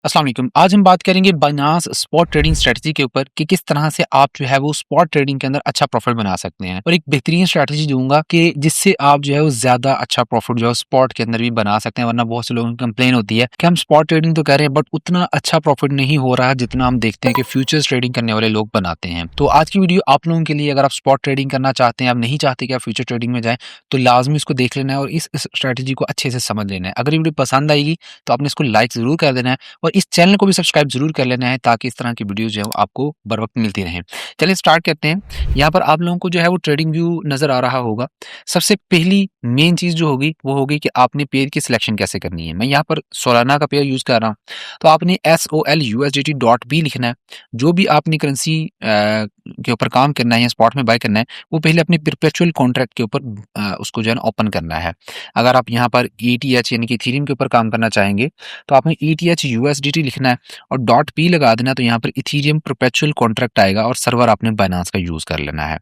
अस्सलाम वालेकुम। आज हम बात करेंगे बाइनांस स्पॉट ट्रेडिंग स्ट्रैटेजी के ऊपर कि किस तरह से आप जो है वो स्पॉट ट्रेडिंग के अंदर अच्छा प्रॉफिट बना सकते हैं और एक बेहतरीन स्ट्रैटेजी दूंगा कि जिससे आप जो है वो ज्यादा अच्छा प्रॉफिट जो है स्पॉट के अंदर भी बना सकते हैं। वरना बहुत से लोगों की कंप्लेन होती है कि हम स्पॉट ट्रेडिंग तो कर रहे हैं बट उतना अच्छा प्रॉफिट नहीं हो रहा है जितना हम देखते हैं कि फ्यूचर्स ट्रेडिंग करने वाले लोग बनाते हैं। तो आज की वीडियो आप लोगों के लिए, अगर आप स्पॉट ट्रेडिंग करना चाहते हैं, आप नहीं चाहते कि आप फ्यूचर ट्रेडिंग में जाएं, तो लाजमी इसको देख लेना है और इस स्ट्रैटेजी को अच्छे से समझ लेना है। अगर ये वीडियो पसंद आएगी तो आपने इसको लाइक जरूर कर देना है और इस चैनल को भी सब्सक्राइब ज़रूर कर लेना है ताकि इस तरह की वीडियोज़ जो है आपको बर वक़्त मिलती रहें। चलिए स्टार्ट करते हैं। यहाँ पर आप लोगों को जो है वो ट्रेडिंग व्यू नज़र आ रहा होगा। सबसे पहली मेन चीज़ जो होगी वो होगी कि आपने पेयर की सिलेक्शन कैसे करनी है। मैं यहाँ पर सोलाना का पेयर यूज़ कर रहा हूँ। तो आपने SOL USDT डॉट बी लिखना है। जो भी आपने करेंसी के ऊपर काम करना है या स्पॉट में बाय करना है, वो पहले अपने परपेचुअल कॉन्ट्रैक्ट के ऊपर उसको जो है ना ओपन करना है। अगर आप यहाँ पर ETH यानी कि इथेरियम के ऊपर काम करना चाहेंगे तो आपने ETH USDT लिखना है और डॉट पी लगा देना। तो यहाँ पर इथेरियम परपेचुअल कॉन्ट्रैक्ट आएगा और सर्वर आपने बाइनांस का यूज़ कर लेना है।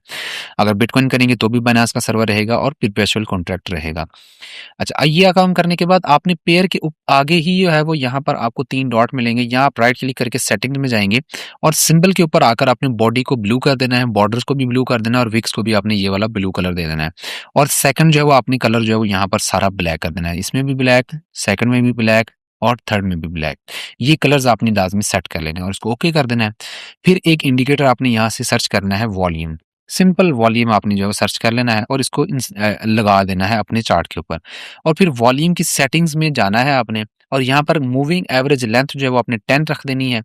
अगर बिटकॉइन करेंगे तो भी बाइनांस का सर्वर रहेगा और परपेचुअल कॉन्ट्रैक्ट रहेगा। अच्छा, ये काम करने के बाद आपने पेयर के आगे ही जो है वो यहाँ पर आपको 3 डॉट मिलेंगे। यहाँ आप राइट क्लिक करके सेटिंग में जाएंगे और सिंबल के ऊपर आकर आपने बॉडी को ब्लू कर देना है, बॉर्डर्स को भी ब्लू कर देना है और विक्स को भी आपने ये वाला ब्लू कलर दे देना है। और सेकंड जो है वो आपने कलर जो है वो यहाँ पर सारा ब्लैक कर देना है। इसमें भी ब्लैक, सेकंड में भी ब्लैक और थर्ड में भी ब्लैक। ये कलर्स आपने लाजमी सेट कर लेने हैं और इसको ओके कर देना है। फिर एक इंडिकेटर आपने यहाँ से सर्च करना है, वॉल्यूम। सिंपल वॉल्यूम आपने जो है सर्च कर लेना है और इसको लगा देना है अपने चार्ट के ऊपर। और फिर वॉल्यूम की सेटिंग्स में जाना है आपने और यहाँ पर मूविंग एवरेज लेंथ जो है वो आपने 10 रख देनी है।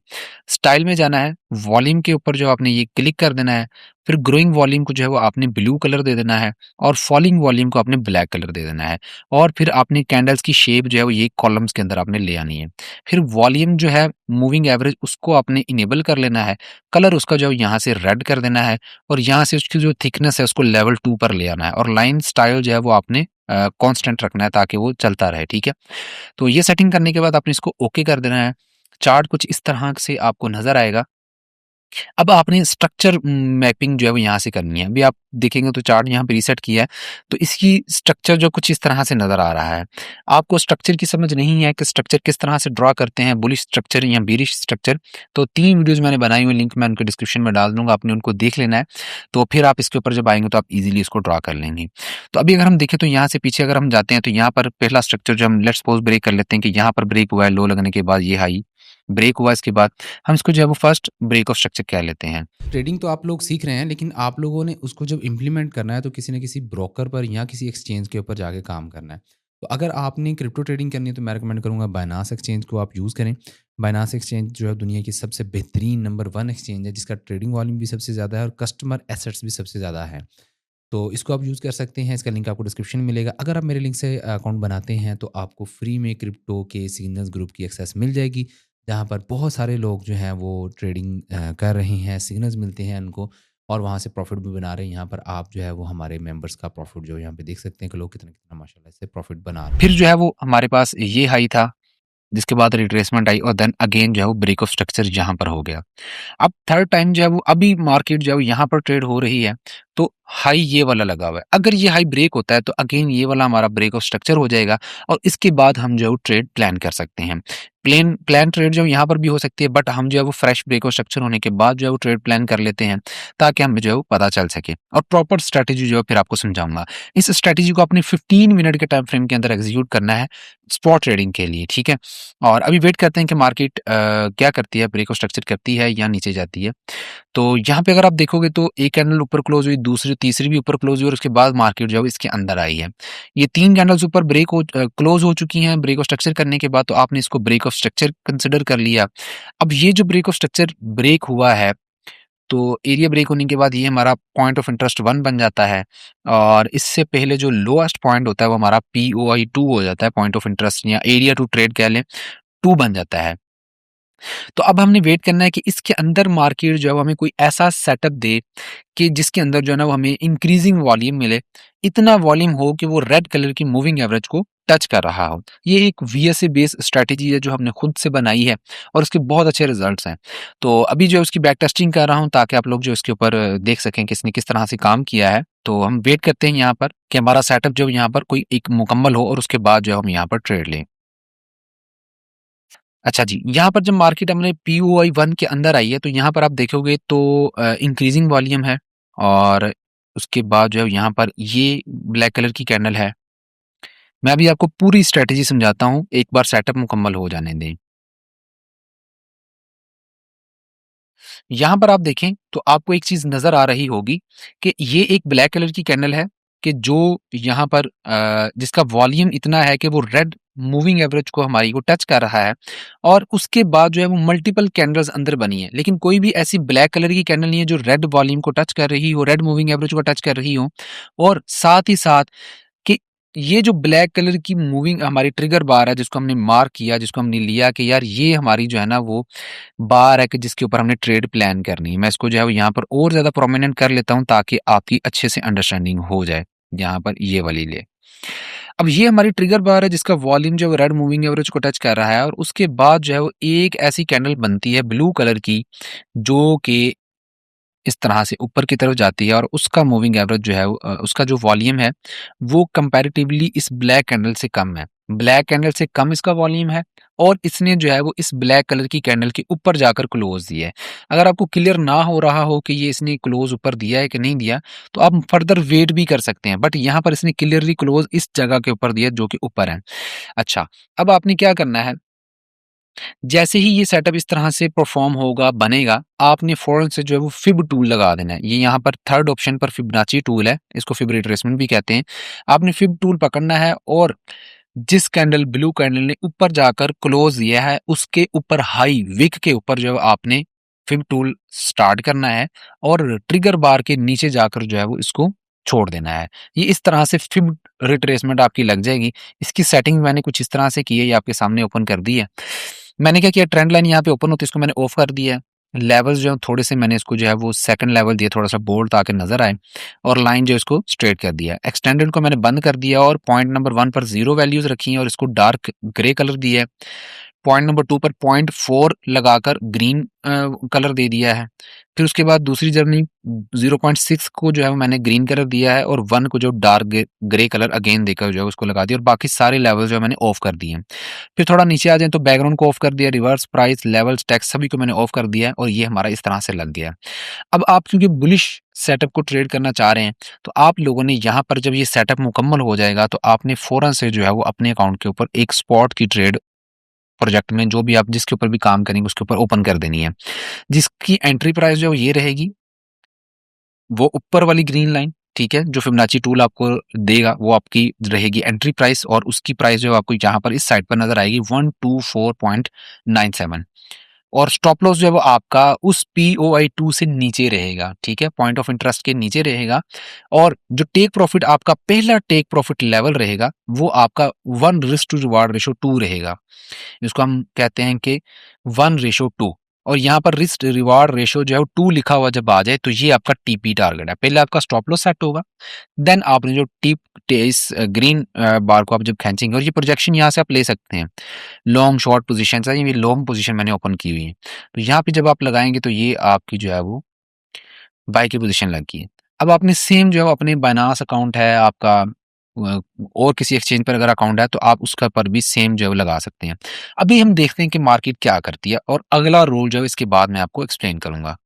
स्टाइल में जाना है, वॉल्यूम के ऊपर जो आपने ये क्लिक कर देना है। फिर ग्रोइंग वॉल्यूम को जो है वो आपने ब्लू कलर दे देना है और फॉलिंग वॉल्यूम को आपने ब्लैक कलर दे देना है। और फिर आपने कैंडल्स की शेप जो है वो ये कॉलम्स के अंदर आपने ले आनी है। फिर वॉल्यूम जो है मूविंग एवरेज उसको आपने इनेबल कर लेना है। कलर उसका जो है यहाँ से रेड कर देना है और यहाँ से उसकी जो थिकनेस है उसको लेवल 2 पर ले आना है और लाइन स्टाइल जो है वो आपने कांस्टेंट रखना है ताकि वो चलता रहे। ठीक है, तो ये सेटिंग करने के बाद आपने इसको ओके कर देना है। चार्ट कुछ इस तरह से आपको नजर आएगा। अब आपने स्ट्रक्चर मैपिंग जो है वो यहाँ से करनी है। अभी आप देखेंगे तो चार्ट यहाँ पे रीसेट किया है तो इसकी स्ट्रक्चर जो कुछ इस तरह से नज़र आ रहा है। आपको स्ट्रक्चर की समझ नहीं है कि स्ट्रक्चर किस तरह से ड्रा करते हैं, बुलिश स्ट्रक्चर या बीरिश स्ट्रक्चर, तो 3 वीडियोज़ मैंने बनाई हुई, लिंक मैं उनके डिस्क्रिप्शन में डाल दूँगा, आपने उनको देख लेना है। तो फिर आप इसके ऊपर जब आएँगे तो आप ईज़िली इसको ड्रा कर लेंगे। तो अभी अगर हम देखें तो यहाँ से पीछे अगर हम जाते हैं तो यहाँ पर पहला स्ट्रक्चर जो हम लेट्स सपोज़ ब्रेक कर लेते हैं कि यहाँ पर ब्रेक हुआ है, लो लगने के बाद ये हाई ब्रेक हुआ, इसके बाद हम इसको जो है वो फर्स्ट ब्रेक ऑफ स्ट्रक्चर कह लेते हैं। ट्रेडिंग तो आप लोग सीख रहे हैं, लेकिन आप लोगों ने उसको जब इम्प्लीमेंट करना है तो किसी न किसी ब्रोकर पर या किसी एक्सचेंज के ऊपर जाके काम करना है। तो अगर आपने क्रिप्टो ट्रेडिंग करनी है तो मैं रिकमेंड करूँगा बाइनांस एक्सचेंज को आप यूज़ करें। बाइनांस एक्सचेंज जो है दुनिया की सबसे बेहतरीन नंबर 1 एक्सचेंज है, जिसका ट्रेडिंग वॉल्यूम भी सबसे ज़्यादा है और कस्टमर एसेट्स भी सबसे ज़्यादा है। तो इसको आप यूज़ कर सकते हैं, इसका लिंक आपको डिस्क्रिप्शन में मिलेगा। अगर आप मेरे लिंक से अकाउंट बनाते हैं तो आपको फ्री में क्रिप्टो के सिग्नल्स ग्रुप की एक्सेस मिल जाएगी, जहाँ पर बहुत सारे लोग जो हैं वो ट्रेडिंग कर रहे हैं, सिग्नल्स मिलते हैं उनको और वहाँ से प्रॉफिट भी बना रहे हैं। यहाँ पर आप जो है वो हमारे मेंबर्स का प्रॉफिट जो यहाँ पे देख सकते हैं कि लोग कितना-कितना माशाल्लाह से प्रॉफिट बना रहे फिर हैं। जो है वो हमारे पास ये हाई था, जिसके बाद रिट्रेसमेंट आई और देन अगेन जो है वो ब्रेक ऑफ स्ट्रक्चर यहाँ पर हो गया। अब थर्ड टाइम जो है वो अभी मार्केट जो है वो यहाँ पर ट्रेड हो रही है तो हाई ये वाला लगा हुआ है। अगर ये हाई ब्रेक होता है तो अगेन ये वाला हमारा ब्रेक ऑफ स्ट्रक्चर हो जाएगा और इसके बाद हम जो है वो ट्रेड प्लान कर सकते हैं। प्लान ट्रेड जो यहाँ पर भी हो सकती है बट हम जो है वो फ्रेश ब्रेक ऑफ स्ट्रक्चर होने के बाद जो है वो ट्रेड प्लान कर लेते हैं ताकि हमें जो है वो पता चल सके और प्रॉपर स्ट्रैटेजी जो है फिर आपको समझाऊंगा। इस स्ट्रैटेजी को अपने 15 मिनट के टाइम फ्रेम के अंदर एग्जीक्यूट करना है स्पॉट ट्रेडिंग के लिए। ठीक है, और अभी वेट करते हैं कि मार्केट क्या करती है, ब्रेक ऑफ स्ट्रक्चर करती है या नीचे जाती है। तो यहाँ पे अगर आप देखोगे तो एक कैंडल ऊपर क्लोज हुई, दूसरी तीसरी भी ऊपर क्लोज हुई और उसके बाद मार्केट जो है इसके अंदर आई है। ये 3 कैंडल्स ऊपर क्लोज हो चुकी हैं ब्रेक ऑफ स्ट्रक्चर करने के बाद, तो आपने इसको ब्रेक ऑफ स्ट्रक्चर कंसिडर कर लिया। अब ये जो ब्रेक ऑफ स्ट्रक्चर ब्रेक हुआ है तो एरिया ब्रेक होने के बाद ये हमारा पॉइंट ऑफ इंटरेस्ट 1 बन जाता है और इससे पहले जो लोएस्ट पॉइंट होता है वो हमारा POI 2 हो जाता है, पॉइंट ऑफ इंटरेस्ट या एरिया टू ट्रेड कह लें, 2 बन जाता है। तो अब हमने वेट करना है कि इसके अंदर मार्केट जो है वो हमें कोई ऐसा सेटअप दे कि जिसके अंदर जो है ना वो हमें इंक्रीजिंग वॉल्यूम मिले, इतना वॉल्यूम हो कि वो रेड कलर की मूविंग एवरेज को टच कर रहा हो। ये एक VSA बेस्ड स्ट्रैटेजी है जो हमने खुद से बनाई है और उसके बहुत अच्छे रिजल्ट्स हैं। तो अभी जो है उसकी बैक टेस्टिंग कर रहा हूँ ताकि आप लोग जो इसके ऊपर देख सकें किसने किस तरह से काम किया है। तो हम वेट करते हैं यहाँ पर कि हमारा सेटअप जो यहाँ पर कोई एक मुकम्मल हो और उसके बाद जो हम यहाँ पर ट्रेड लें। अच्छा जी, यहाँ पर जब मार्केट हमने पीओआई 1 के अंदर आई है, तो यहाँ पर आप देखोगे तो इंक्रीजिंग वॉल्यूम है और उसके बाद जो है यहाँ पर ये ब्लैक कलर की कैंडल है। मैं अभी आपको पूरी स्ट्रैटेजी समझाता हूँ, एक बार सेटअप मुकम्मल हो जाने दें। यहाँ पर आप देखें तो आपको एक चीज़ नज़र आ रही होगी कि ये एक ब्लैक कलर की कैंडल है कि जो यहाँ पर जिसका वॉल्यूम इतना है कि वो रेड मूविंग एवरेज को हमारी को टच कर रहा है और उसके बाद जो है वो मल्टीपल कैंडल्स अंदर बनी है, लेकिन कोई भी ऐसी ब्लैक कलर की कैंडल नहीं है जो रेड वॉल्यूम को टच कर रही हो, रेड मूविंग एवरेज को टच कर रही हो और साथ ही साथ कि ये जो ब्लैक कलर की मूविंग हमारी ट्रिगर बार है जिसको हमने मार्क किया, जिसको हमने लिया कि यार ये हमारी जो है ना वो बार है कि जिसके ऊपर हमने ट्रेड प्लान करनी है। मैं इसको जो है वो यहाँ पर और ज़्यादा प्रोमिनेंट कर लेता हूँ ताकि आपकी अच्छे से अंडरस्टैंडिंग हो जाए। यहाँ पर ये वाली ले। अब ये हमारी ट्रिगर बार है जिसका वॉल्यूम जो है वो रेड मूविंग एवरेज को टच कर रहा है और उसके बाद जो है वो एक ऐसी कैंडल बनती है ब्लू कलर की जो कि इस तरह से ऊपर की तरफ जाती है और उसका मूविंग एवरेज जो है उसका जो वॉल्यूम है वो कंपैरेटिवली इस ब्लैक कैंडल से कम है। ब्लैक कैंडल से कम इसका वॉल्यूम है और इसने जो है वो इस ब्लैक कलर की कैंडल के ऊपर जाकर क्लोज दिया है। अगर आपको क्लियर ना हो रहा हो कि ये इसने क्लोज ऊपर दिया है कि नहीं दिया, तो आप फर्दर वेट भी कर सकते हैं, बट यहाँ पर इसने क्लियरली क्लोज इस जगह के ऊपर दिया जो कि ऊपर है। अच्छा, अब आपने क्या करना है, जैसे ही ये सेटअप इस तरह से परफॉर्म होगा, बनेगा, आपने फ़ौरन से जो है वो फिब टूल लगा देना है। ये यहाँ पर थर्ड ऑप्शन पर फिबोनाची टूल है, इसको फिब रिट्रेसमेंट भी कहते हैं। आपने फिब टूल पकड़ना है और जिस कैंडल ब्लू कैंडल ने ऊपर जाकर क्लोज़ दिया है, उसके ऊपर हाई विक के ऊपर जो है आपने फिब टूल स्टार्ट करना है और ट्रिगर बार के नीचे जाकर जो है वो इसको छोड़ देना है। ये इस तरह से फिब रिट्रेसमेंट आपकी लग जाएगी। इसकी सेटिंग मैंने कुछ इस तरह से की है, ये आपके सामने ओपन कर दी है। मैंने क्या किया, ट्रेंड लाइन यहाँ पे ओपन होती है, इसको मैंने ऑफ कर दिया है। लेवल्स जो हैं थोड़े से मैंने इसको जो है वो सेकंड लेवल दिया थोड़ा-सा बोल्ड ताकि नज़र आए और लाइन जो है इसको स्ट्रेट कर दिया। एक्सटेंडेड को मैंने बंद कर दिया और पॉइंट नंबर 1 पर 0 वैल्यूज़ रखी हैं और इसको डार्क ग्रे कलर दिया है। पॉइंट नंबर 2 पर पॉइंट 4 लगाकर ग्रीन कलर दे दिया है। फिर उसके बाद दूसरी जर्नी 0.6 को जो है वो मैंने ग्रीन कलर दिया है और 1 को जो डार्क ग्रे कलर अगेन देकर जो है उसको लगा दिया और बाकी सारे लेवल जो है मैंने ऑफ कर दिए हैं। फिर थोड़ा नीचे आ जाएँ तो बैकग्राउंड को ऑफ कर दिया, रिवर्स, प्राइस, लेवल्स, टेक्स्ट सभी को मैंने ऑफ कर दिया है और ये हमारा इस तरह से लग गया है। अब आप क्योंकि बुलिश सेटअप को ट्रेड करना चाह रहे हैं, तो आप लोगों ने यहाँ पर जब ये सेटअप मुकम्मल हो जाएगा, तो आपने फ़ौरन से जो है वो अपने अकाउंट के ऊपर एक स्पॉट की ट्रेड प्रोजेक्ट में जो भी आप जिसके ऊपर भी काम करेंगे उसके ऊपर ओपन कर देनी है। जिसकी एंट्री प्राइस जो है वो ये रहेगी, वो ऊपर वाली ग्रीन लाइन, ठीक है? जो फिबोनाची टूल आपको देगा वो आपकी रहेगी एंट्री प्राइस और उसकी प्राइस जो है आपको यहाँ पर इस साइड पर नज़र आएगी 124.97 और स्टॉप लॉस जो है वो आपका उस पीओआई 2 से नीचे रहेगा, ठीक है? पॉइंट ऑफ इंटरेस्ट के नीचे रहेगा और जो टेक प्रॉफिट आपका पहला टेक प्रॉफिट लेवल रहेगा, वो आपका 1 रिस्क टू रिवार्ड रेशियो 2 रहेगा। जिसको हम कहते हैं कि 1:2 और यहाँ पर रिस्क रिवार्ड रेशियो जो है वो 2 लिखा हुआ जब आ जाए तो ये आपका टीपी टारगेट है। पहले आपका स्टॉप लॉस सेट होगा, देन आपने जो इस ग्रीन बार को आप जब खींचेंगे और ये प्रोजेक्शन यहाँ से आप ले सकते हैं। लॉन्ग शॉर्ट पोजीशंस है, ये लॉन्ग पोजीशन मैंने ओपन की हुई है। तो यहाँ पे जब आप लगाएँगे तो ये आपकी जो है वो बाय की पोजीशन लग गई है। अब आपने सेम जो है वो अपने बायनांस अकाउंट है आपका और किसी एक्सचेंज पर अगर अकाउंट है तो आप उसका पर भी सेम जो है वो लगा सकते हैं। अभी हम देखते हैं कि मार्केट क्या करती है और अगला रोल जो है इसके बाद मैं आपको एक्सप्लेन करूँगा।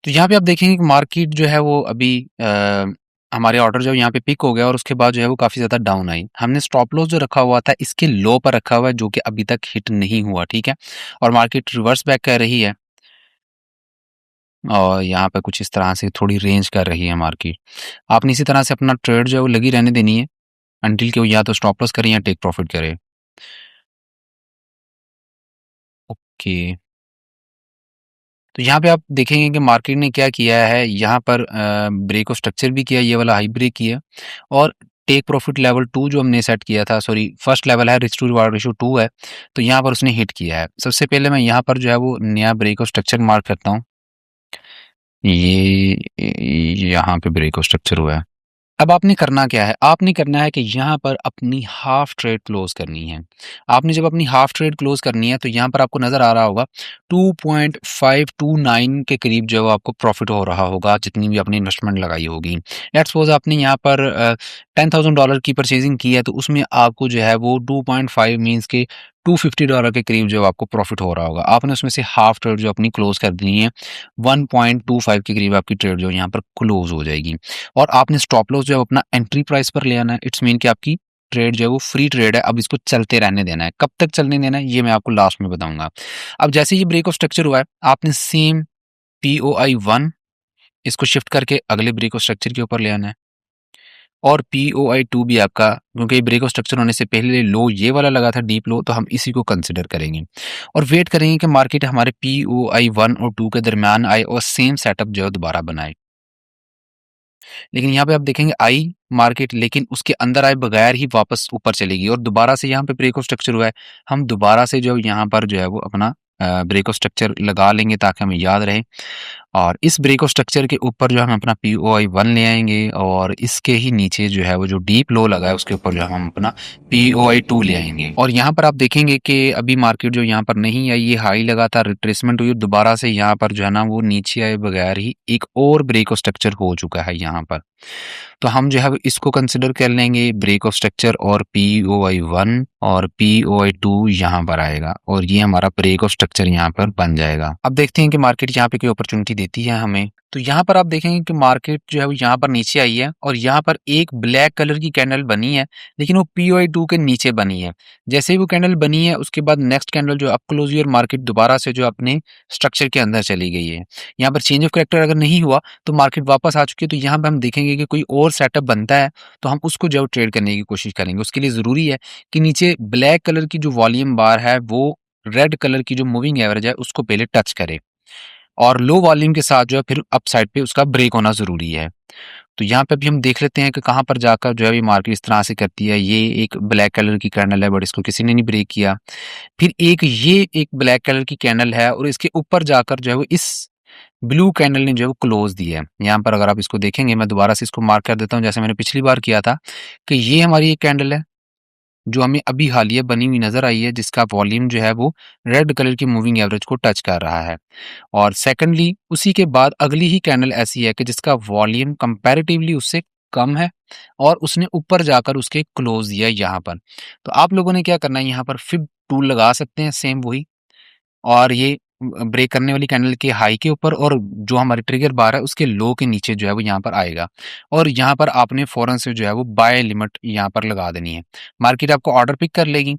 तो यहाँ पे आप देखेंगे कि मार्केट जो है वो अभी हमारे ऑर्डर जो है यहाँ पे पिक हो गया और उसके बाद जो है वो काफ़ी ज़्यादा डाउन आई। हमने स्टॉप लॉस जो रखा हुआ था इसके लो पर रखा हुआ है जो कि अभी तक हिट नहीं हुआ, ठीक है? और मार्केट रिवर्स बैक कर रही है और यहाँ पे कुछ इस तरह से थोड़ी रेंज कर रही है मार्केट। आपने इसी तरह से अपना ट्रेड जो है वो लगी रहने देनी है अंटिल कि वो या तो स्टॉप लॉस करे या टेक प्रॉफिट करे। ओके। तो यहाँ पे आप देखेंगे कि मार्केट ने क्या किया है, यहाँ पर ब्रेक ऑफ स्ट्रक्चर भी किया, ये वाला हाई ब्रेक किया और टेक प्रॉफिट लेवल 2 जो हमने सेट किया था, सॉरी फर्स्ट लेवल है रिस्क टू रिवार्ड रेशियो 2 है, तो यहाँ पर उसने हिट किया है। सबसे पहले मैं यहाँ पर जो है वो नया ब्रेक ऑफ स्ट्रक्चर मार्क करता हूँ। यहाँ पे ब्रेक ऑफ स्ट्रक्चर हुआ है। अब आपने करना क्या है? आपने करना है कि यहाँ पर अपनी हाफ ट्रेड क्लोज़ करनी है। आपने जब अपनी हाफ ट्रेड क्लोज़ करनी है तो यहाँ पर आपको नज़र आ रहा होगा 2.529 के करीब जो है वो आपको प्रॉफ़िट हो रहा होगा जितनी भी आपने इन्वेस्टमेंट लगाई होगी। लेट्स सपोज़ आपने यहाँ पर $10,000 की परचेज़िंग की है तो उसमें आपको जो है वो 2.5 मीन्स के $250 के करीब जो आपको प्रॉफिट हो रहा होगा। आपने उसमें से हाफ ट्रेड जो अपनी क्लोज कर देनी है, 1.25 के करीब आपकी ट्रेड जो यहाँ पर क्लोज हो जाएगी। और आपने स्टॉप लॉस जो है अपना एंट्री प्राइस पर ले आना है। इट्स मीन कि आपकी ट्रेड जो है वो फ्री ट्रेड है, अब इसको चलते रहने देना है। कब तक चलने देना है ये मैं आपको लास्ट में बताऊंगा। अब जैसे ये ब्रेक ऑफ स्ट्रक्चर हुआ है, आपने सेम POI1 इसको शिफ्ट करके अगले ब्रेक ऑफ स्ट्रक्चर के ऊपर ले आना है, और POI2 भी आपका, क्योंकि ब्रेक ऑफ स्ट्रक्चर होने से पहले लो ये वाला लगा था डीप लो, तो हम इसी को कंसिडर करेंगे और वेट करेंगे कि मार्केट हमारे POI1 और 2 के दरमियान आए और सेम सेटअप जो है दोबारा बनाए। लेकिन यहाँ पे आप देखेंगे आई मार्केट, लेकिन उसके अंदर आए बगैर ही वापस ऊपर चलेगी और दोबारा से यहाँ पे ब्रेक ऑफ स्ट्रक्चर हुआ है। हम दोबारा से जो यहाँ पर जो है वो अपना ब्रेक ऑफ स्ट्रक्चर लगा लेंगे ताकि हमें याद रहे, और इस ब्रेक ऑफ स्ट्रक्चर के ऊपर जो हम अपना POI1 ले आएंगे और इसके ही नीचे जो है वो जो डीप लो लगा है उसके ऊपर जो हम अपना POI2 ले आएंगे। और यहाँ पर आप देखेंगे कि अभी मार्केट जो यहाँ पर नहीं आई, ये हाई लगा था, रिट्रेसमेंट हुई, दोबारा से यहाँ पर जो है ना वो नीचे आए बगैर ही एक और ब्रेक ऑफ स्ट्रक्चर हो चुका है यहाँ पर। तो हम जो है इसको कंसिडर कर लेंगे ब्रेक ऑफ स्ट्रक्चर और POI1 और POI2 यहाँ पर आएगा और ये हमारा ब्रेक ऑफ स्ट्रक्चर यहाँ पर बन जाएगा। अब देखते हैं कि मार्केट यहाँ पे कोई अपॉर्चुनिटी देती है हमें। तो यहाँ पर आप देखेंगे कि मार्केट जो है वो यहाँ पर नीचे आई है और यहाँ पर एक ब्लैक कलर की कैंडल बनी है, लेकिन वो POI2 के नीचे बनी है। जैसे ही वो कैंडल बनी है उसके बाद नेक्स्ट कैंडल जो अप क्लोज हुई और मार्केट दोबारा से जो अपने स्ट्रक्चर के अंदर चली गई है। यहाँ पर चेंज ऑफ कैरेक्टर अगर नहीं हुआ तो मार्केट वापस आ चुकी है, तो यहाँ पे हम देखेंगे कि कोई और सेटअप बनता है तो हम उसको जो ट्रेड करने की कोशिश करेंगे। उसके लिए ज़रूरी है कि नीचे ब्लैक कलर की जो वॉल्यूम बार है वो रेड कलर की जो मूविंग एवरेज है उसको पहले टच करे और लो वॉल्यूम के साथ जो है फिर अप साइड पे उसका ब्रेक होना ज़रूरी है। तो यहाँ पे भी हम देख लेते हैं कि कहाँ पर जाकर जो है ये मार्केट इस तरह से करती है। ये एक ब्लैक कलर की कैंडल है बट इसको किसी ने नहीं ब्रेक किया। फिर ये एक ब्लैक कलर की कैंडल है और इसके ऊपर जाकर जो है वो इस ब्लू कैंडल ने जो है वो क्लोज दी है। यहाँ पर अगर आप इसको देखेंगे, मैं दोबारा से इसको मार्क कर देता हूँ जैसे मैंने पिछली बार किया था, कि ये हमारी एक कैंडल है जो हमें अभी हालिया बनी हुई नजर आई है, जिसका वॉल्यूम जो है वो रेड कलर की मूविंग एवरेज को टच कर रहा है। और सेकंडली उसी के बाद अगली ही कैंडल ऐसी है कि जिसका वॉल्यूम कंपैरेटिवली उससे कम है और उसने ऊपर जाकर उसके क्लोज दिया यहाँ पर। तो आप लोगों ने क्या करना है, यहाँ पर फिब टूल लगा सकते हैं सेम वही, और ये ब्रेक करने वाली कैंडल के हाई के ऊपर और जो हमारी ट्रिगर बार है उसके लो के नीचे जो है वो यहाँ पर आएगा और यहाँ पर आपने फौरन से जो है वो बाय लिमिट यहाँ पर लगा देनी है। मार्केट आपको ऑर्डर पिक कर लेगी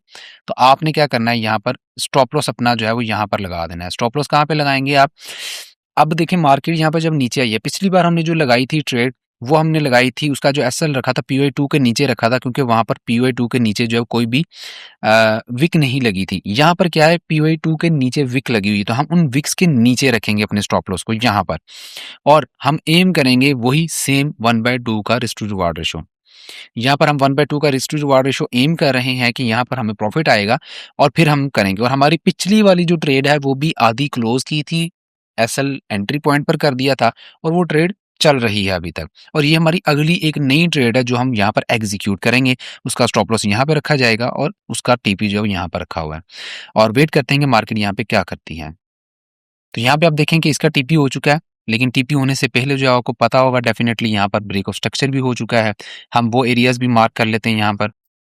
तो आपने क्या करना है, यहाँ पर स्टॉप लॉस अपना जो है वो यहाँ पर लगा देना है। स्टॉप लॉस कहाँ पे लगाएंगे आप? अब देखिए मार्केट यहाँ पर जब नीचे आई है, पिछली बार हमने जो लगाई थी ट्रेड वो हमने लगाई थी, उसका जो SL रखा था POI2 के नीचे रखा था, क्योंकि वहां पर POI2 के नीचे जो है कोई भी विक नहीं लगी थी। यहाँ पर क्या है, POI2 के नीचे विक लगी हुई, तो हम उन विक्स के नीचे रखेंगे अपने स्टॉप लॉस को यहाँ पर और हम एम करेंगे वही सेम 1/2 का रिस्क टू रिवार्ड रेशो। यहाँ पर हम 1/2 का risk to reward ratio aim कर रहे हैं कि यहाँ पर हमें प्रॉफिट आएगा और फिर हम करेंगे। और हमारी पिछली वाली जो ट्रेड है वो भी आधी क्लोज की थी, SL एंट्री पॉइंट पर कर दिया था और वो ट्रेड चल रही है अभी तक। और ये हमारी अगली एक नई ट्रेड है जो हम यहाँ पर एग्जीक्यूट करेंगे। उसका स्टॉप लॉस यहाँ पे रखा जाएगा और उसका TP जो है यहाँ पर रखा हुआ है और वेट करते हैं कि मार्केट यहाँ पे क्या करती है। तो यहाँ पे आप देखें कि इसका TP हो चुका है, लेकिन TP होने से पहले जो आपको पता होगा डेफिनेटली यहाँ पर ब्रेक ऑफ स्ट्रक्चर भी हो चुका है। हम वो एरियाज भी मार्क कर लेते हैं।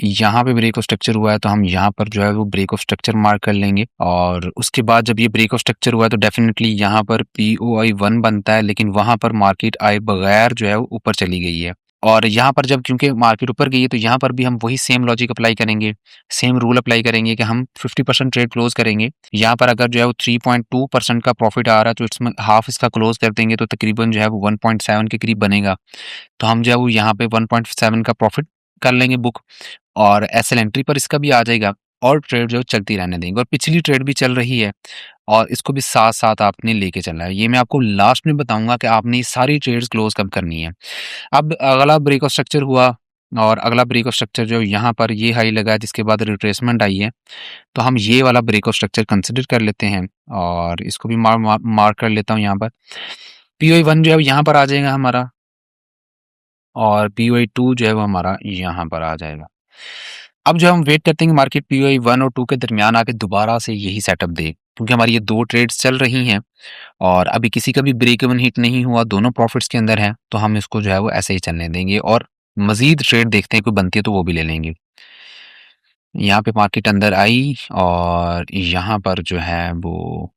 यहाँ पे ब्रेक ऑफ स्ट्रक्चर हुआ है तो हम यहाँ पर जो है वो ब्रेक ऑफ स्ट्रक्चर मार्क कर लेंगे और उसके बाद जब ये ब्रेक ऑफ स्ट्रक्चर हुआ है तो डेफिनेटली यहाँ पर POI1 बनता है, लेकिन वहां पर मार्केट आए बगैर जो है वो ऊपर चली गई है। और यहाँ पर जब क्योंकि मार्केट ऊपर गई है तो यहाँ पर भी हम वही सेम लॉजिक अप्लाई करेंगे, सेम रूल अप्लाई करेंगे कि हम 50% ट्रेड क्लोज करेंगे। यहाँ पर अगर जो है वो 3.2% का प्रॉफिट आ रहा है तो इसमें हाफ इसका क्लोज कर देंगे तो तकरीबन जो है वो 1.7 के करीब बनेगा। तो हम जो है वो यहाँ पे 1.7 का प्रॉफिट कर लेंगे बुक और SL एंट्री पर इसका भी आ जाएगा और ट्रेड जो चलती रहने देंगे। और पिछली ट्रेड भी चल रही है और इसको भी साथ साथ आपने लेके चलना है। ये मैं आपको लास्ट में बताऊंगा कि आपने ये सारी ट्रेड्स क्लोज कब करनी है। अब अगला ब्रेक ऑफ स्ट्रक्चर हुआ और अगला ब्रेक ऑफ स्ट्रक्चर जो यहाँ पर ये हाई लगा जिसके बाद रिट्रेसमेंट आई है, तो हम ये वाला ब्रेक ऑफ स्ट्रक्चर कंसिडर कर लेते हैं और इसको भी मार्क कर लेता हूँ। यहाँ पर POI1 जो है यहाँ पर आ जाएगा हमारा और POI2 जो है वो हमारा यहाँ पर आ जाएगा। अब जो हम वेट करते हैं कि मार्केट POI1 और 2 के दरमियान आके दोबारा से यही सेटअप दे, क्योंकि हमारी ये दो ट्रेड्स चल रही हैं और अभी किसी का भी ब्रेक इवन हिट नहीं हुआ, दोनों प्रॉफिट्स के अंदर हैं, तो हम इसको जो है वो ऐसे ही चलने देंगे और मजीद ट्रेड देखते हैं कोई बनती है तो वो भी ले लेंगे। यहाँ पे मार्केट अंदर आई और यहाँ पर जो है वो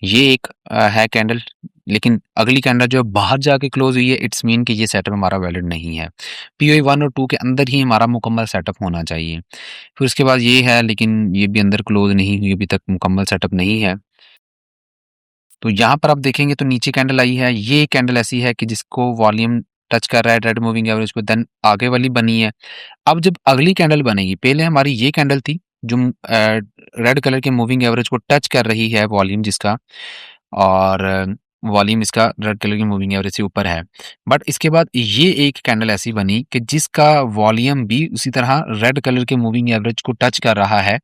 ये एक है कैंडल, लेकिन अगली कैंडल जो बाहर जाके क्लोज हुई है, इट्स मीन कि ये सेटअप हमारा वैलिड नहीं है। पीओई 1 और 2 के अंदर ही हमारा मुकम्मल सेटअप होना चाहिए। फिर उसके बाद ये है, लेकिन ये भी अंदर क्लोज नहीं हुई, अभी तक मुकम्मल सेटअप नहीं है। तो यहाँ पर आप देखेंगे तो नीचे कैंडल आई है, ये कैंडल ऐसी है कि जिसको वॉल्यूम टच कर रहा है रेड मूविंग एवरेज को, देन आगे वाली बनी है। अब जब अगली कैंडल बनेगी, पहले हमारी ये कैंडल थी जो रेड कलर के मूविंग एवरेज को टच कर रही है वॉल्यूम जिसका, और वॉल्यूम इसका रेड कलर की मूविंग एवरेज से ऊपर है। बट इसके बाद ये एक कैंडल ऐसी बनी कि जिसका वॉल्यूम भी उसी तरह रेड कलर के मूविंग एवरेज को टच कर रहा है।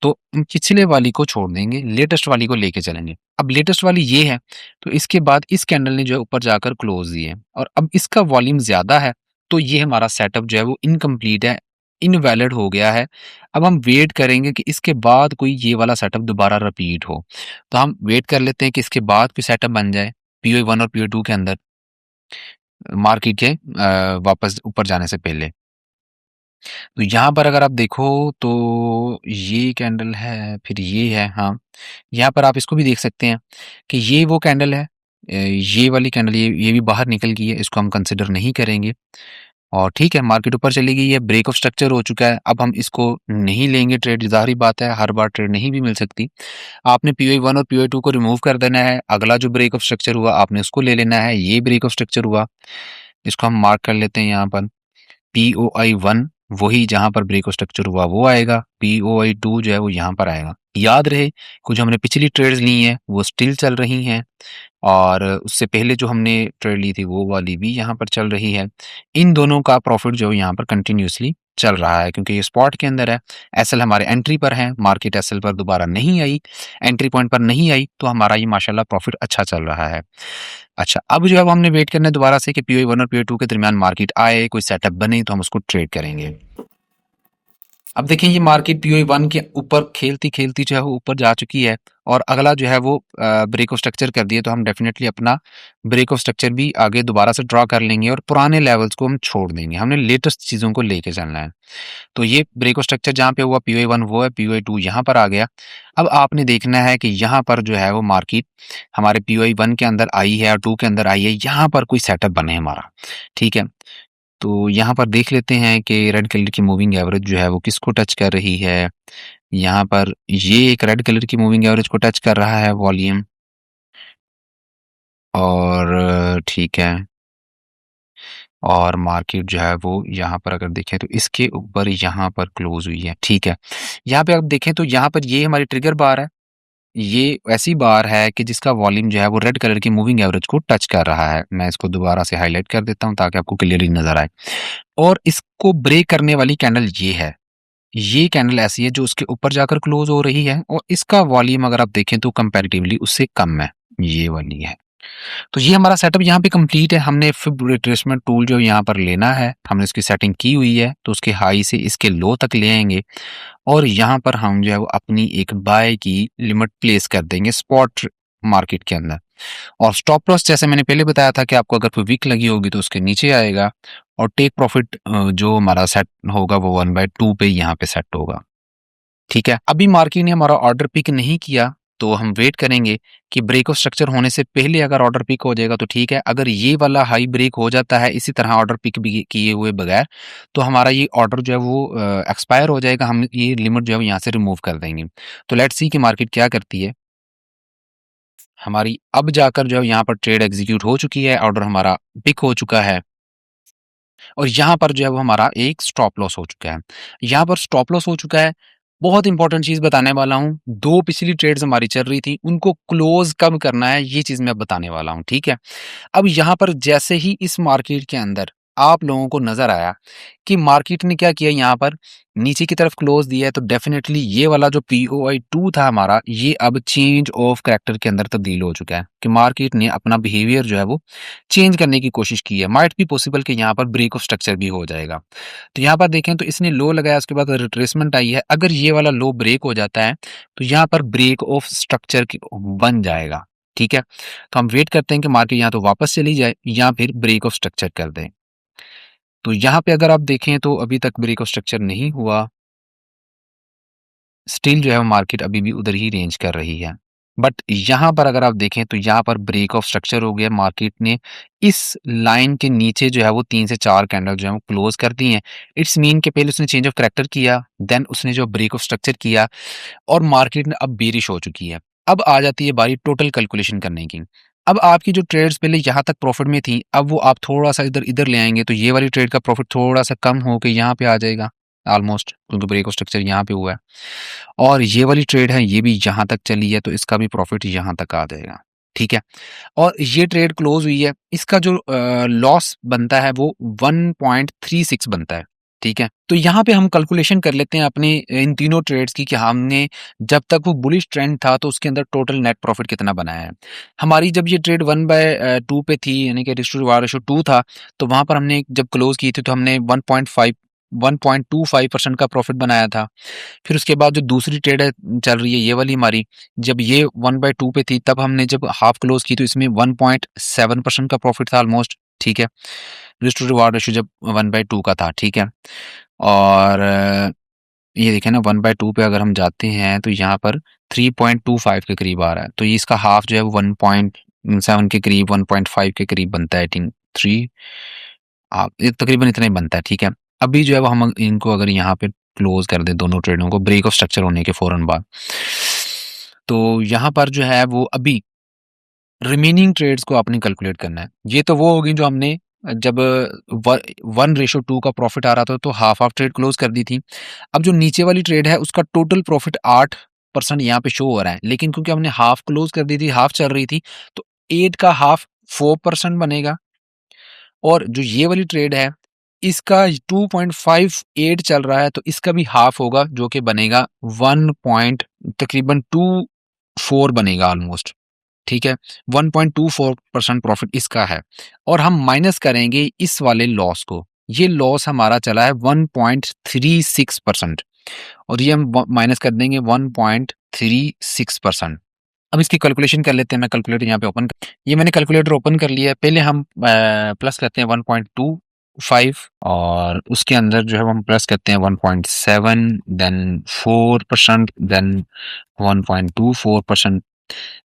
तो पिछले वाली को छोड़ देंगे, लेटेस्ट वाली को लेके चलेंगे। अब लेटेस्ट वाली ये है, तो इसके बाद इस कैंडल ने जो है ऊपर जाकर क्लोज दी है और अब इसका वॉल्यूम ज़्यादा है, तो ये हमारा सेटअप जो है वो इनकम्प्लीट है, इनवैलिड हो गया है। अब हम वेट करेंगे कि इसके बाद कोई ये वाला सेटअप दोबारा रिपीट हो। तो हम वेट कर लेते हैं कि इसके बाद कोई सेटअप बन जाए पीओई 1 और पीओई 2 के अंदर, मार्केट के वापस ऊपर जाने से पहले। तो यहाँ पर अगर आप देखो तो ये कैंडल है, फिर ये है, हाँ। यहाँ पर आप इसको भी देख सकते हैं कि ये वो कैंडल है, ये वाली कैंडल, ये भी बाहर निकल गई है, इसको हम कंसिडर नहीं करेंगे। और ठीक है, मार्केट ऊपर चली गई है, ब्रेक ऑफ स्ट्रक्चर हो चुका है। अब हम इसको नहीं लेंगे ट्रेड, ज़ाहिर बात है, हर बार ट्रेड नहीं भी मिल सकती। आपने पीओई 1 और पीओई 2 को रिमूव कर देना है, अगला जो ब्रेक ऑफ स्ट्रक्चर हुआ आपने उसको ले लेना है। ये ब्रेक ऑफ स्ट्रक्चर हुआ, इसको हम मार्क कर लेते हैं यहाँ पर। पीओआई 1 वही जहाँ पर ब्रेक ऑफ स्ट्रक्चर हुआ वो आएगा, पीओआई 2 जो है वो यहाँ पर आएगा। याद रहे, कुछ हमने पिछली ट्रेड्स ली हैं वो स्टिल चल रही हैं, और उससे पहले जो हमने ट्रेड ली थी वो वाली भी यहाँ पर चल रही है। इन दोनों का प्रॉफिट जो यहाँ पर कंटिन्यूसली चल रहा है, क्योंकि ये स्पॉट के अंदर है। एसएल हमारे एंट्री पर है, मार्केट एसएल पर दोबारा नहीं आई, एंट्री पॉइंट पर नहीं आई, तो हमारा ये माशाल्लाह प्रॉफिट अच्छा चल रहा है। अच्छा, अब जो है वो हमने वेट करना है दोबारा से कि पीओई 1 और पीओई 2 के दरमियान मार्केट आए, कोई सेटअप बने तो हम उसको ट्रेड करेंगे। अब देखें ये मार्केट पीओई 1 के ऊपर खेलती-खेलती जो है वो ऊपर जा चुकी है, और अगला जो है वो ब्रेक ऑफ स्ट्रक्चर कर दिया, तो हम डेफिनेटली अपना ब्रेक ऑफ स्ट्रक्चर भी आगे दोबारा से ड्रॉ कर लेंगे और पुराने लेवल्स को हम छोड़ देंगे। हमने लेटेस्ट चीज़ों को लेके चलना है। तो ये ब्रेक ऑफ स्ट्रक्चर जहाँ पे हुआ पीओई 1 वो है, पीओई 2 यहाँ पर आ गया। अब आपने देखना है कि यहाँ पर जो है वो मार्केट हमारे पीओई 1 के अंदर आई है और 2 के अंदर आई है, यहाँ पर कोई सेटअप बने हमारा, ठीक है? तो यहाँ पर देख लेते हैं कि रेड कलर की मूविंग एवरेज जो है वो किसको टच कर रही है। यहाँ पर ये एक रेड कलर की मूविंग एवरेज को टच कर रहा है वॉल्यूम, और ठीक है, और मार्केट जो है वो यहाँ पर अगर देखें तो इसके ऊपर यहाँ पर क्लोज हुई है, ठीक है। यहाँ पे आप देखें तो यहाँ पर ये हमारी ट्रिगर बार है, ये ऐसी बार है कि जिसका वॉल्यूम जो है वो रेड कलर की मूविंग एवरेज को टच कर रहा है। मैं इसको दोबारा से हाईलाइट कर देता हूँ ताकि आपको क्लियरली नजर आए। और इसको ब्रेक करने वाली कैंडल ये है, ये कैंडल ऐसी है जो उसके ऊपर जाकर क्लोज हो रही है, और इसका वॉल्यूम अगर आप देखें तो कंपैरेटिवली उससे कम है, ये वाली है। तो ये हमारा सेटअप यहाँ पे कंप्लीट है। हमने फिब रिट्रेसमेंट टूल जो यहाँ पर लेना है, हमने उसकी सेटिंग की हुई है, तो उसके हाई से इसके लो तक ले आएंगे, और यहाँ पर हम जो है वो अपनी एक बाय की लिमिट प्लेस कर देंगे स्पॉट मार्केट के अंदर। और स्टॉप लॉस जैसे मैंने पहले बताया था कि आपको अगर कोई वीक लगी होगी तो उसके नीचे आएगा, और टेक प्रॉफिट जो हमारा सेट होगा वो 1/2 पे यहाँ पे सेट होगा, ठीक है। अभी मार्केट ने हमारा ऑर्डर पिक नहीं किया, तो हम वेट करेंगे कि ब्रेक ऑफ स्ट्रक्चर होने से पहले अगर ऑर्डर पिक हो जाएगा तो ठीक है। अगर ये वाला हाई ब्रेक हो जाता है इसी तरह ऑर्डर पिक भी किए हुए बगैर, तो हमारा ये ऑर्डर जो है वो एक्सपायर हो जाएगा, हम ये लिमिट जो है वो यहाँ से रिमूव कर देंगे। तो लेट्स सी कि मार्केट क्या करती है। हमारी अब जाकर जो है यहाँ पर ट्रेड एग्जीक्यूट हो चुकी है, ऑर्डर हमारा पिक हो चुका है, और यहाँ पर जो है वो हमारा एक स्टॉप लॉस हो चुका है। यहाँ पर स्टॉप लॉस हो चुका है। बहुत इंपॉर्टेंट चीज़ बताने वाला हूँ, 2 पिछली ट्रेड्स हमारी चल रही थी, उनको क्लोज़ कब करना है ये चीज़ मैं बताने वाला हूँ, ठीक है? अब यहाँ पर जैसे ही इस मार्केट के अंदर आप लोगों को नज़र आया कि मार्केट ने क्या किया, यहाँ पर नीचे की तरफ क्लोज़ दिया है, तो डेफ़िनेटली ये वाला जो पीओआई 2 था हमारा, ये अब चेंज ऑफ करैक्टर के अंदर तब्दील हो चुका है कि मार्केट ने अपना बिहेवियर जो है वो चेंज करने की कोशिश की है। माइट बी पॉसिबल कि यहाँ पर ब्रेक ऑफ स्ट्रक्चर भी हो जाएगा। तो यहाँ पर देखें तो इसने लो लगाया, उसके बाद रिट्रेसमेंट आई है। अगर ये वाला लो ब्रेक हो जाता है तो यहाँ पर ब्रेक ऑफ स्ट्रक्चर बन जाएगा, ठीक है। तो हम वेट करते हैं कि मार्केट यहाँ तो वापस चली जाए या फिर ब्रेक ऑफ स्ट्रक्चर कर दें। तो यहाँ पे अगर आप देखें तो अभी तक ब्रेक ऑफ स्ट्रक्चर नहीं हुआ, स्टिल जो है मार्केट अभी भी उधर ही रेंज कर रही है। बट यहाँ पर अगर आप देखें तो यहाँ पर ब्रेक ऑफ स्ट्रक्चर हो गया, मार्केट ने इस लाइन के नीचे जो है वो 3 से 4 कैंडल जो है वो क्लोज कर दी हैं। इट्स मीन के पहले उसने चेंज ऑफ करैक्टर किया, देन उसने जो ब्रेक ऑफ स्ट्रक्चर किया और मार्केट ने अब बेरिश हो चुकी है। अब आ जाती है बारी टोटल कैलकुलेशन करने की। अब आपकी जो ट्रेड्स पहले यहाँ तक प्रॉफिट में थी, अब वो आप थोड़ा-सा इधर ले आएँगे तो ये वाली ट्रेड का प्रॉफिट थोड़ा-सा कम होके यहाँ पे आ जाएगा ऑलमोस्ट, क्योंकि ब्रेक ऑफ स्ट्रक्चर यहाँ पे हुआ है। और ये वाली ट्रेड है, ये भी यहाँ तक चली है तो इसका भी प्रॉफिट यहाँ तक आ जाएगा, ठीक है? और ये ट्रेड क्लोज़ हुई है, इसका जो लॉस बनता है वो 1.36 बनता है, ठीक है? तो यहाँ पे हम कैलकुलेशन कर लेते हैं अपने इन तीनों ट्रेड्स की कि हमने जब तक वो बुलिश ट्रेंड था तो उसके अंदर टोटल नेट प्रॉफिट कितना बनाया है। हमारी जब ये ट्रेड 1/2 पे थी, यानी कि रिस्क टू रिवार्ड रेशियो 2 था, तो वहाँ पर हमने जब क्लोज़ की थी तो हमने 1.25% का प्रॉफिट बनाया था। फिर उसके बाद जो दूसरी ट्रेड है चल रही है ये वाली हमारी, जब ये 1/2 पे थी तब हमने जब हाफ क्लोज की तो इसमें 1.7% का प्रॉफिट था ऑलमोस्ट, ठीक है? रिस्क टू रिवार्ड रेशियो जब 1/2 का था, ठीक है? और ये देखें ना 1/2 पे अगर हम जाते हैं तो यहाँ पर 3.25 के करीब आ रहा है, तो ये इसका हाफ जो है वो 1.7 के करीब, 1.5 के करीब बनता है, आई थिंक 3 ये तकरीबन इतना ही बनता है, ठीक है? अभी जो है वो हम इनको अगर यहाँ पे क्लोज कर दें दोनों ट्रेडों को ब्रेक ऑफ स्ट्रक्चर होने के फौरन बाद, तो यहाँ पर जो है वो अभी रिमेनिंग ट्रेड्स को आपने कैलकुलेट करना है। ये तो वो होगी जो हमने जब 1:2 का प्रॉफिट आ रहा था तो हाफ हाफ ट्रेड क्लोज कर दी थी। अब जो नीचे वाली ट्रेड है उसका टोटल प्रॉफिट 8% यहाँ पे शो हो रहा है, लेकिन क्योंकि हमने हाफ क्लोज कर दी थी, हाफ चल रही थी, तो 8 का हाफ 4% बनेगा। और जो ये वाली ट्रेड है इसका 2.58 चल रहा है तो इसका भी हाफ होगा जो कि बनेगा 1 पॉइंट तकरीबन 24 बनेगा ऑलमोस्ट, ठीक है? 1.24% प्रॉफिट इसका है और हम माइनस करेंगे इस वाले लॉस को। ये लॉस हमारा चला है 1.36% और ये हम माइनस कर देंगे 1.36%। अब इसकी कैलकुलेशन कर लेते हैं। मैं कैलकुलेटर यहाँ पे ये मैंने कैलकुलेटर ओपन कर लिया है। पहले हम प्लस करते हैं 1.25 और उसके अंदर जो है हम प्लस करते हैं 1.7, देन 4%, देन 1.24%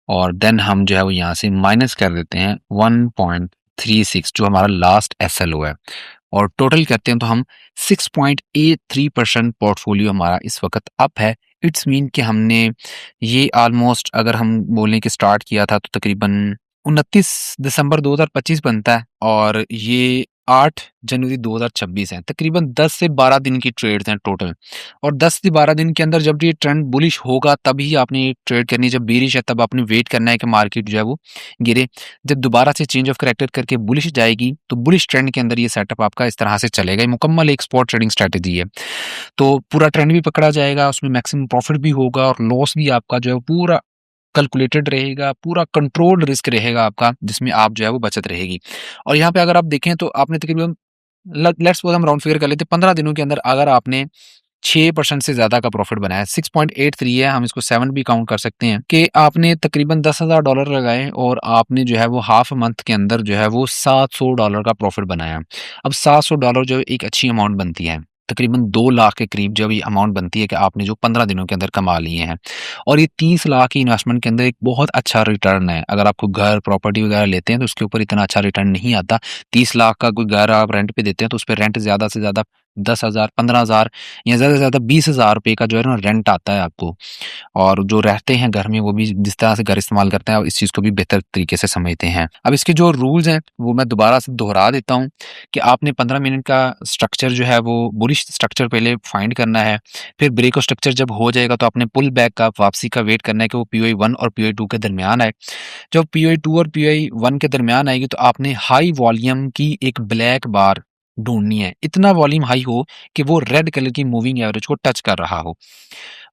और देन हम जो है वो यहाँ से माइनस कर देते हैं 1.36 जो हमारा लास्ट एसएलओ है और टोटल करते हैं तो हम 6.83% पोर्टफोलियो हमारा इस वक्त अप है। इट्स मीन कि हमने ये ऑलमोस्ट अगर हम बोलें कि स्टार्ट किया था तो तकरीबन 29 दिसंबर 2025 बनता है और ये 8 जनवरी 2026 है। तकरीबन 10 से 12 दिन की ट्रेड्स हैं टोटल और 10 से 12 दिन के अंदर जब ये ट्रेंड बुलिश होगा तभी आपने ये ट्रेड करनी है। जब बेरिश है तब आपने वेट करना है कि मार्केट जो है वो गिरे। जब दोबारा से चेंज ऑफ करैक्टर करके बुलिश जाएगी तो बुलिश ट्रेंड के अंदर ये सेटअप आपका इस तरह से चलेगा। ये मुकम्मल एक स्पॉट ट्रेडिंग स्ट्रैटेजी है। तो पूरा ट्रेंड भी पकड़ा जाएगा, उसमें मैक्सिमम प्रॉफिट भी होगा और लॉस भी आपका जो है पूरा कैलकुलेटेड रहेगा, पूरा कंट्रोल्ड रिस्क रहेगा आपका, जिसमें आप जो है वो बचत रहेगी। और यहाँ पे अगर आप देखें तो आपने तकरीबन लेट्स सपोज हम राउंड फिगर कर लेते हैं 15 दिनों के अंदर अगर आपने 6% से ज़्यादा का प्रॉफिट बनाया, 6.83 है, हम इसको 7 भी काउंट कर सकते हैं कि आपने तकरीबन $10,000 लगाए और आपने जो है वो हाफ मंथ के अंदर जो है वो $700 का प्रॉफिट बनाया। अब $700 जो एक अच्छी अमाउंट बनती है, तकरीबन 2 लाख के करीब जब ये अमाउंट बनती है कि आपने जो 15 दिनों के अंदर कमा लिए हैं और ये 30 लाख की इन्वेस्टमेंट के अंदर एक बहुत अच्छा रिटर्न है। अगर आपको घर प्रॉपर्टी वगैरह लेते हैं तो उसके ऊपर इतना अच्छा रिटर्न नहीं आता। 30 लाख का कोई घर आप रेंट पे देते हैं तो उस पे रेंट ज़्यादा से ज़्यादा 10,000, 15,000 या ज़्यादा से ज़्यादा 20,000 रुपए का जो है ना रेंट आता है आपको। और जो रहते हैं घर में वो भी जिस तरह से घर इस्तेमाल करते हैं इस चीज़ को भी बेहतर तरीके से समझते हैं। अब इसके जो रूल्स हैं वो मैं दोबारा से दोहरा देता हूँ कि आपने 15 मिनट का स्ट्रक्चर जो है वो बुलिश स्ट्रक्चर पहले फाइंड करना है। फिर ब्रेक ऑफ स्ट्रक्चर जब हो जाएगा तो आपने पुल बैक का वापसी का वेट करना है कि वो पीओई 1 और पीओई 2 के दरमियान आए। जब पीओई 2 और पीओई 1 के दरमियान आएगी तो आपने हाई वॉल्यूम की एक ब्लैक बार ढूंढनी है। इतना वॉल्यूम हाई हो कि वो रेड कलर की मूविंग एवरेज को टच कर रहा हो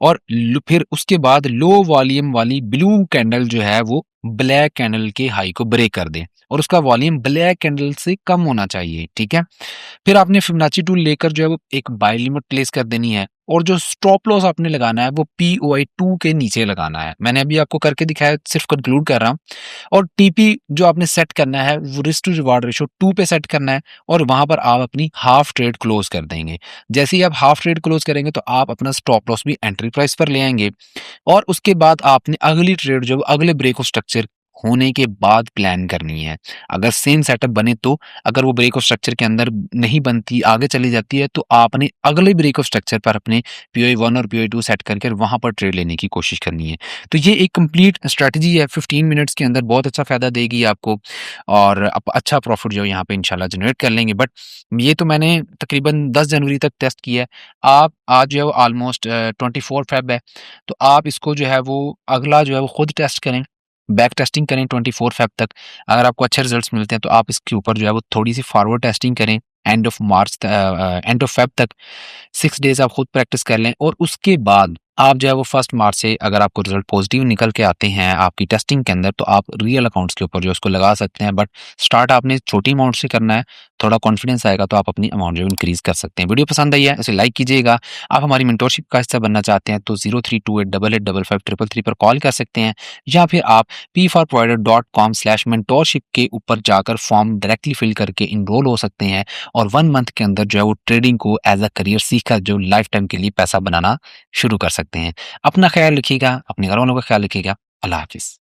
और फिर उसके बाद लो वॉल्यूम वाली ब्लू कैंडल जो है वो ब्लैक कैंडल के हाई को ब्रेक कर दे और उसका वॉल्यूम ब्लैक कैंडल से कम होना चाहिए, ठीक है? फिर आपने फिबोनाची टूल लेकर जो है वो एक बाय लिमिट प्लेस कर देनी है और जो स्टॉप लॉस आपने लगाना है वो पीओआई 2 के नीचे लगाना है। मैंने अभी आपको करके दिखाया, सिर्फ कंक्लूड कर रहा हूँ। और टीपी जो आपने सेट करना है वो रिस्क टू रिवार्ड रेशियो 2 पे सेट करना है और वहां पर आप अपनी हाफ ट्रेड क्लोज कर देंगे। जैसे ही आप हाफ ट्रेड क्लोज करेंगे तो आप अपना स्टॉप लॉस भी एंट्री टारगेट प्राइस पर ले आएँगे और उसके बाद आपने अगली ट्रेड जो अगले ब्रेक ऑफ स्ट्रक्चर होने के बाद प्लान करनी है। अगर सेम सेटअप बने तो, अगर वो ब्रेक ऑफ स्ट्रक्चर के अंदर नहीं बनती, आगे चली जाती है, तो आपने अगले ब्रेक ऑफ स्ट्रक्चर पर अपने पीओई 1 और पीओई 2 सेट करके वहाँ पर ट्रेड लेने की कोशिश करनी है। तो ये एक कंप्लीट स्ट्रैटेजी है, 15 मिनट्स के अंदर बहुत अच्छा फ़ायदा देगी आपको और आप अच्छा प्रॉफ़िट जो है यहाँ पे इंशाल्लाह जनरेट कर लेंगे। बट ये तो मैंने तकरीबन 10 जनवरी तक टेस्ट किया है। आप आज जो है वो ऑलमोस्ट 24 फ़ेब है। तो आप इसको जो है वो अगला जो है वो खुद टेस्ट करें, बैक टेस्टिंग करें 24 फ़ेब तक। अगर आपको अच्छे रिजल्ट्स मिलते हैं तो आप इसके ऊपर जो है वो थोड़ी-सी फॉरवर्ड टेस्टिंग करें एंड ऑफ फ़ेब तक 6 डेज़ आप खुद प्रैक्टिस कर लें और उसके बाद आप जो है वो 1 मार्च से अगर आपको रिजल्ट पॉजिटिव निकल के आते हैं आपकी टेस्टिंग के अंदर, तो आप रियल अकाउंट्स के ऊपर जो है उसको लगा सकते हैं। बट स्टार्ट आपने छोटी अमाउंट से करना है, थोड़ा कॉन्फिडेंस आएगा तो आप अपनी अमाउंट जो है इंक्रीज़ कर सकते हैं। वीडियो पसंद आई है, इसे लाइक कीजिएगा। आप हमारी मेंटोरशिप का हिस्सा बनना चाहते हैं तो 0328885533 पर कॉल कर सकते हैं या फिर आप p4provider.com/mentorship के ऊपर जाकर फॉर्म डायरेक्टली फिल करके इनरोल हो सकते हैं और 1 मंथ के अंदर जो है वो ट्रेडिंग को एज़ अ करियर सीखकर जो लाइफ टाइम के लिए पैसा बनाना शुरू कर सकते हैं। अपना ख़्याल रखिएगा, अपने घरवालों का ख़्याल रखिएगा। अल्लाह हाफ़िज़।